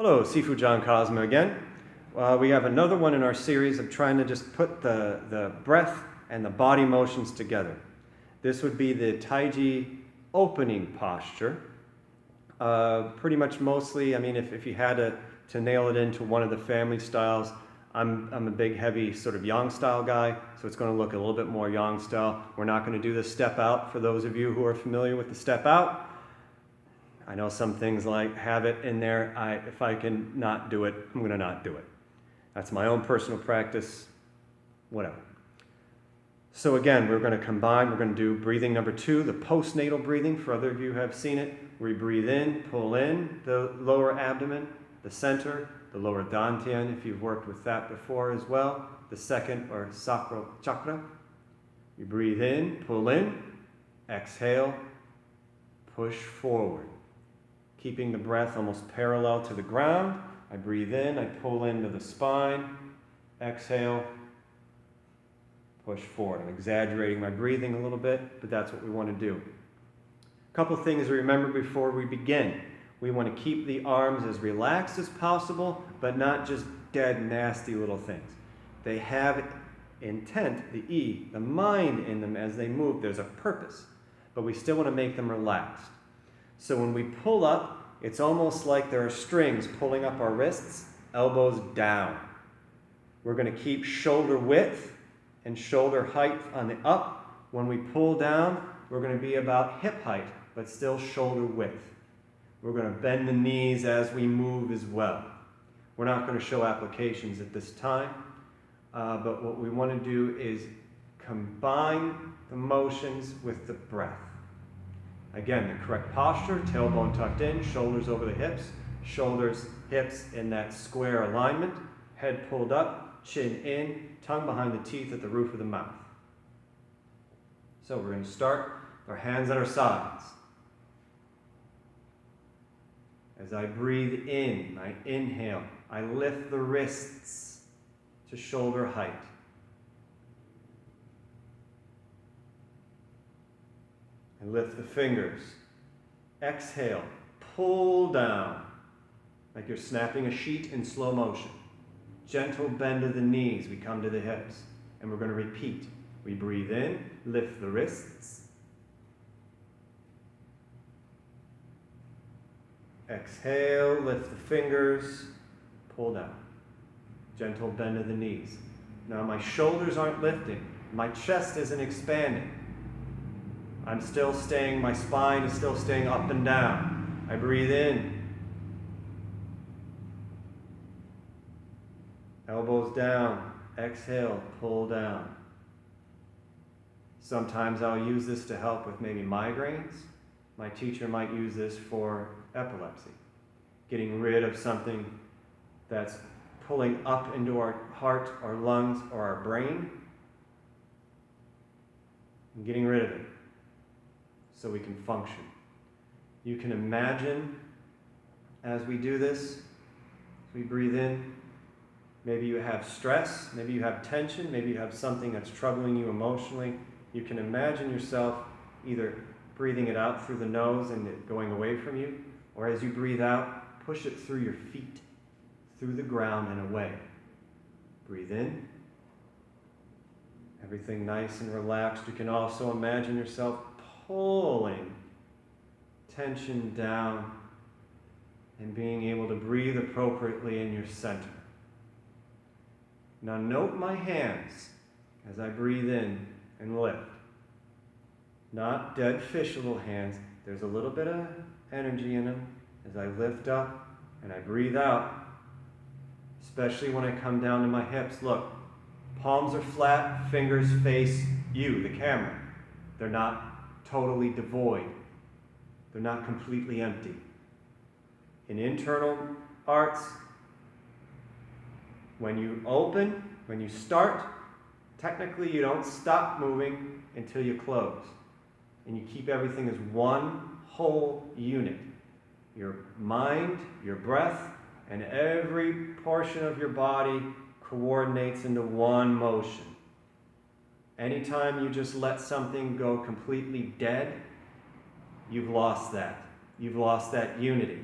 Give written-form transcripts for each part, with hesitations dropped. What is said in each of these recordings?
Hello, Sifu John Cosma again. We have another one in our series of trying to just put the breath and the body motions together. This would be the Taiji opening posture. Pretty much mostly, if you had to nail it into one of the family styles, I'm a big, heavy sort of yang style guy, so it's going to look a little bit more yang style. We're not going to do the step out for those of you who are familiar with the step out. I know some things like have it in there. If I can not do it, I'm going to not do it. That's my own personal practice, whatever. So again, we're going to combine. We're going to do breathing number 2, the postnatal breathing. For other of you who have seen it, we breathe in, pull in the lower abdomen, the center, the lower dantian, if you've worked with that before as well, the second or sacral chakra. You breathe in, pull in, exhale, push forward. Keeping the breath almost parallel to the ground. I breathe in, I pull into the spine, exhale, push forward. I'm exaggerating my breathing a little bit, but that's what we want to do. A couple things to remember before we begin. We want to keep the arms as relaxed as possible, but not just dead, nasty little things. They have intent, the E, the mind in them as they move. There's a purpose, but we still want to make them relaxed. So when we pull up, it's almost like there are strings pulling up our wrists, elbows down. We're going to keep shoulder width and shoulder height on the up. When we pull down, we're going to be about hip height, but still shoulder width. We're going to bend the knees as we move as well. We're not going to show applications at this time, but what we want to do is combine the motions with the breath. Again, the correct posture, tailbone tucked in, shoulders over the hips, shoulders, hips in that square alignment, head pulled up, chin in, tongue behind the teeth at the roof of the mouth. So we're going to start with our hands at our sides. As I breathe in, I inhale, I lift the wrists to shoulder height. And lift the fingers. Exhale, pull down, like you're snapping a sheet in slow motion. Gentle bend of the knees, we come to the hips. And we're going to repeat. We breathe in, lift the wrists. Exhale, lift the fingers, pull down. Gentle bend of the knees. Now my shoulders aren't lifting. My chest isn't expanding. I'm still staying, my spine is still staying up and down. I breathe in. Elbows down. Exhale, pull down. Sometimes I'll use this to help with maybe migraines. My teacher might use this for epilepsy. Getting rid of something that's pulling up into our heart, our lungs, or our brain. And getting rid of it, so we can function. You can imagine as we do this, as we breathe in, maybe you have stress, maybe you have tension, maybe you have something that's troubling you emotionally. You can imagine yourself either breathing it out through the nose and it going away from you, or as you breathe out, push it through your feet, through the ground and away. Breathe in. Everything nice and relaxed. You can also imagine yourself pulling tension down and being able to breathe appropriately in your center. Now note my hands as I breathe in and lift. Not dead fish little hands. There's a little bit of energy in them as I lift up and I breathe out, especially when I come down to my hips. Look, palms are flat, fingers face you, the camera. They're not totally devoid. They're not completely empty. In internal arts, when you open, when you start, technically you don't stop moving until you close. And you keep everything as one whole unit. Your mind, your breath, and every portion of your body coordinates into one motion. Anytime you just let something go completely dead, you've lost that. You've lost that unity.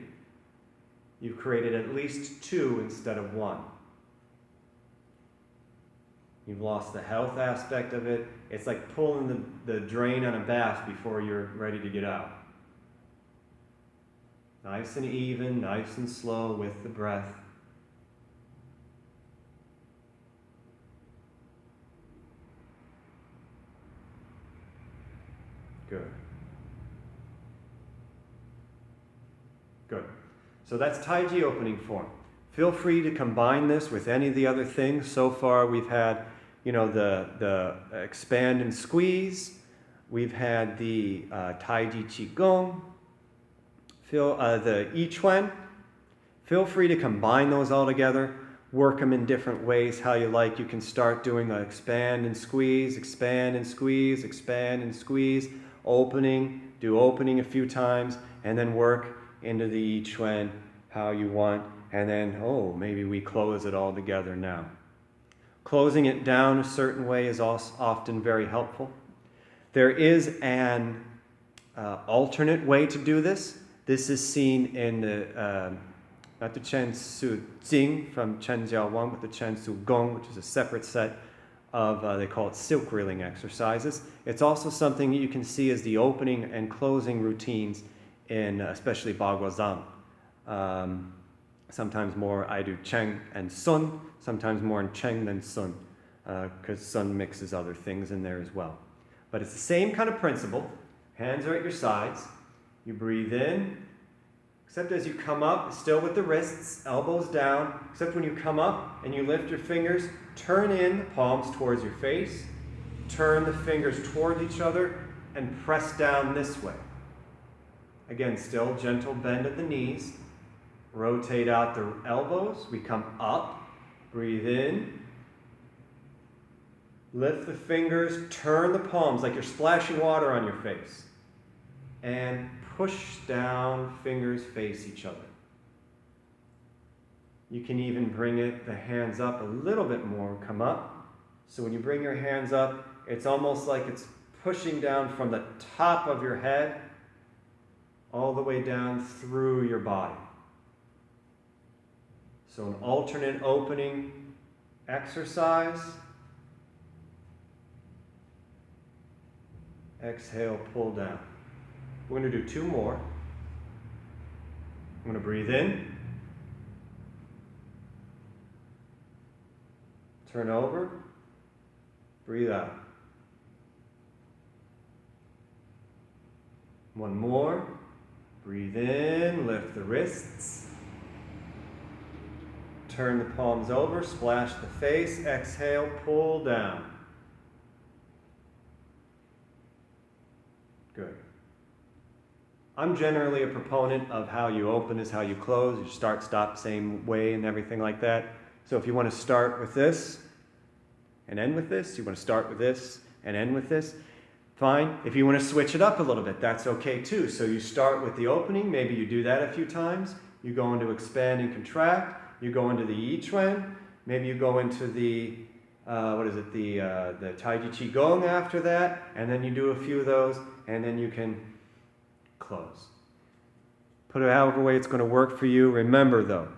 You've created at least 2 instead of 1. You've lost the health aspect of it. It's like pulling the drain on a bath before you're ready to get out. Nice and even, nice and slow with the breath. Good. Good. So that's Taiji opening form. Feel free to combine this with any of the other things. So far we've had, the expand and squeeze. We've had the Taiji Qigong. The I Chuan. Feel free to combine those all together. Work them in different ways, how you like. You can start doing an expand and squeeze, expand and squeeze, expand and squeeze. Opening, do opening a few times, and then work into the I Chuan how you want. And then, maybe we close it all together now. Closing it down a certain way is also often very helpful. There is an alternate way to do this. This is seen in the, not the Chen Su Jing from Chen Jiao Wang, but the Chen Su Gong, which is a separate set of, they call it silk reeling exercises. It's also something that you can see as the opening and closing routines in especially Bauguazhang. Sometimes more I do Cheng and Sun, sometimes more in Cheng than Sun, because Sun mixes other things in there as well. But it's the same kind of principle. Hands are at your sides. You breathe in, except as you come up, still with the wrists, elbows down, except when you come up and you lift your fingers, turn in the palms towards your face, turn the fingers toward each other, and press down this way. Again, still gentle bend at the knees. Rotate out the elbows. We come up, breathe in, lift the fingers, turn the palms like you're splashing water on your face, and push down, fingers face each other. You can even bring the hands up a little bit more, come up. So when you bring your hands up, it's almost like it's pushing down from the top of your head all the way down through your body. So an alternate opening exercise. Exhale, pull down. We're going to do 2 more. I'm going to breathe in. Turn over. Breathe out. 1 more. Breathe in, lift the wrists. Turn the palms over, splash the face, exhale, pull down. Good. I'm generally a proponent of how you open is how you close. You start, stop, same way and everything like that. So if you want to start with this and end with this, you want to start with this and end with this, fine. If you want to switch it up a little bit, that's okay too. So you start with the opening, maybe you do that a few times. You go into expand and contract. You go into the I Chuan, maybe you go into the, the Taiji Qigong after that, and then you do a few of those, and then you can close. Put it however way it's going to work for you. Remember though,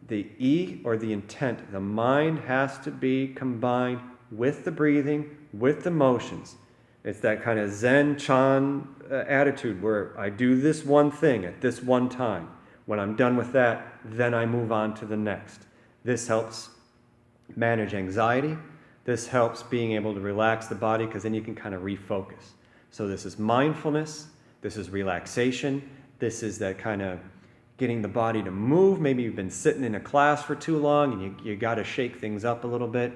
the I or the intent, the mind has to be combined with the breathing, with the motions. It's that kind of Zen Chan attitude where I do this one thing at this one time. When I'm done with that, then I move on to the next. This helps manage anxiety. This helps being able to relax the body because then you can kind of refocus. So this is mindfulness. This is relaxation. This is that kind of getting the body to move. Maybe you've been sitting in a class for too long and you got to shake things up a little bit.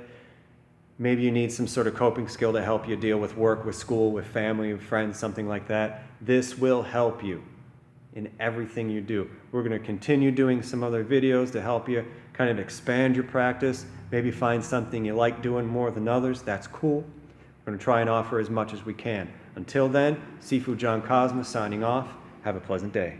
Maybe you need some sort of coping skill to help you deal with work, with school, with family, with friends, something like that. This will help you in everything you do. We're going to continue doing some other videos to help you kind of expand your practice, maybe find something you like doing more than others. That's cool. We're going to try and offer as much as we can. Until then, Sifu John Cosma signing off. Have a pleasant day.